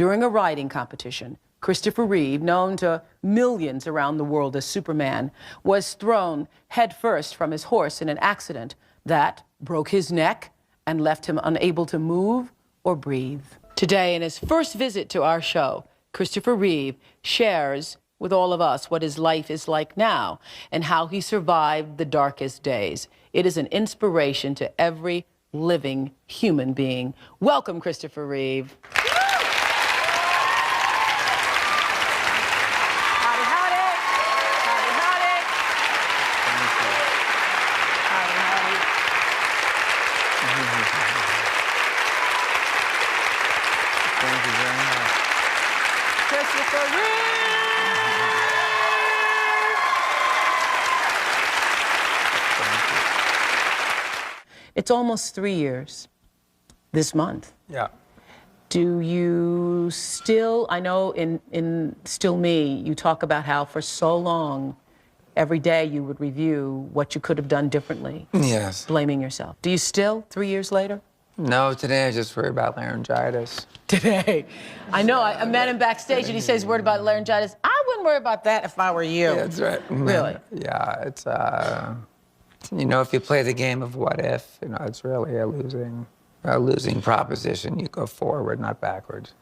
During a riding competition, Christopher Reeve, known to millions around the world as Superman, was thrown headfirst from his horse in an accident that broke his neck and left him unable to move or breathe. Today, in his first visit to our show, Christopher Reeve shares with all of us what his life is like now and how he survived the darkest days. It is an inspiration to every living human being. Welcome, Christopher Reeve. Thank you very much. Christopher Reeve! It's almost 3 years this month. Yeah. Do you still, I know in Still Me, you talk about how for so long, every day you would review what you could have done differently. Yes. Blaming yourself. Do you still, 3 years later? No, today I just worry about laryngitis. Today. I know, I met him backstage and he says worried about laryngitis. I wouldn't worry about that if I were you. Yeah, that's right. Really? Yeah, it's, you know, if you play the game of what if, you know, it's really a losing proposition. You go forward, not backwards.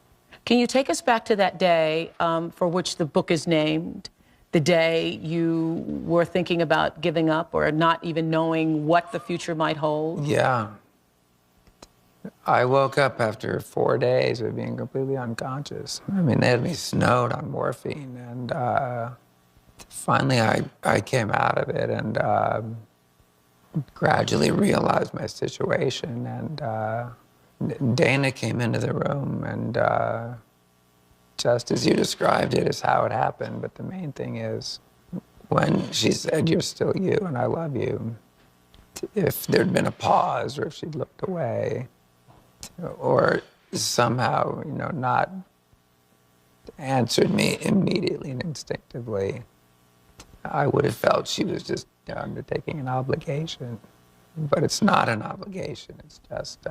Can you take us back to that day for which the book is named? The day you were thinking about giving up or not even knowing what the future might hold? Yeah. I woke up after 4 days of being completely unconscious. I mean, they had me snowed on morphine, and finally I came out of it and gradually realized my situation. And Dana came into the room, and just as you described it is how it happened. But the main thing is, when she said, "You're still you, and I love you," if there'd been a pause, or if she'd looked away, or somehow, you know, not answered me immediately and instinctively, I would have felt she was just undertaking an obligation. But it's not an obligation. It's just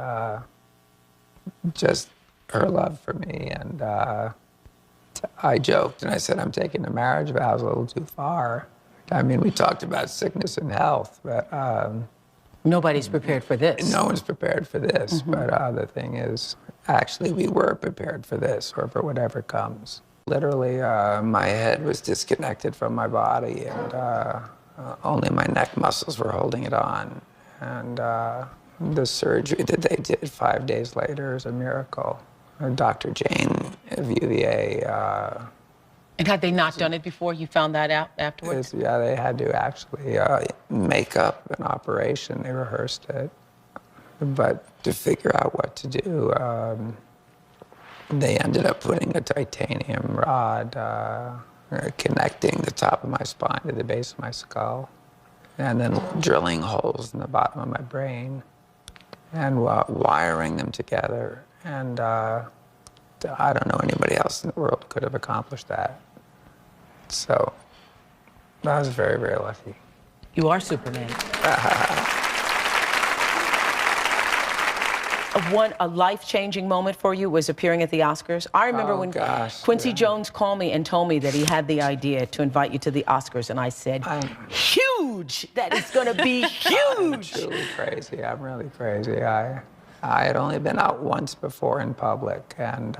her love for me. And I joked and I said, I'm taking the marriage vows a little too far. I mean, we talked about sickness and health, but nobody's prepared for this. no one's prepared for this. Mm-hmm. But the thing is, actually, we were prepared for this, or for whatever comes. Literally, my head was disconnected from my body, and only my neck muscles were holding it on. And the surgery that they did 5 days later is a miracle. Dr. Jane of UVA. And had they not done it before? You found that out afterwards? Yeah, they had to actually make up an operation. They rehearsed it. But to figure out what to do, they ended up putting a titanium rod connecting the top of my spine to the base of my skull, and then drilling holes in the bottom of my brain and wiring them together. And I don't know anybody else in the world could have accomplished that. So I was very, very lucky. You are Superman. A life-changing moment for you was appearing at the Oscars. I remember when Quincy Jones called me and told me that he had the idea to invite you to the Oscars, and I said, huge! That is going to be huge! I'm truly crazy. I'm really crazy. I had only been out once before in public, and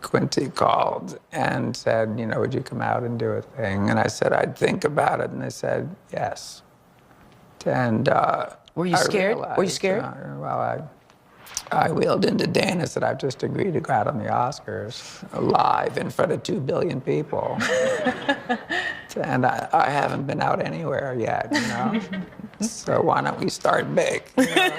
Quincy called and said, you know, would you come out and do a thing? And I said, I'd think about it. And they said, yes. And were you scared? Were you scared? Well, I wheeled into Dana and said, I've just agreed to go out on the Oscars live in front of 2 billion people. And I haven't been out anywhere yet, you know? So why don't we start big? You know?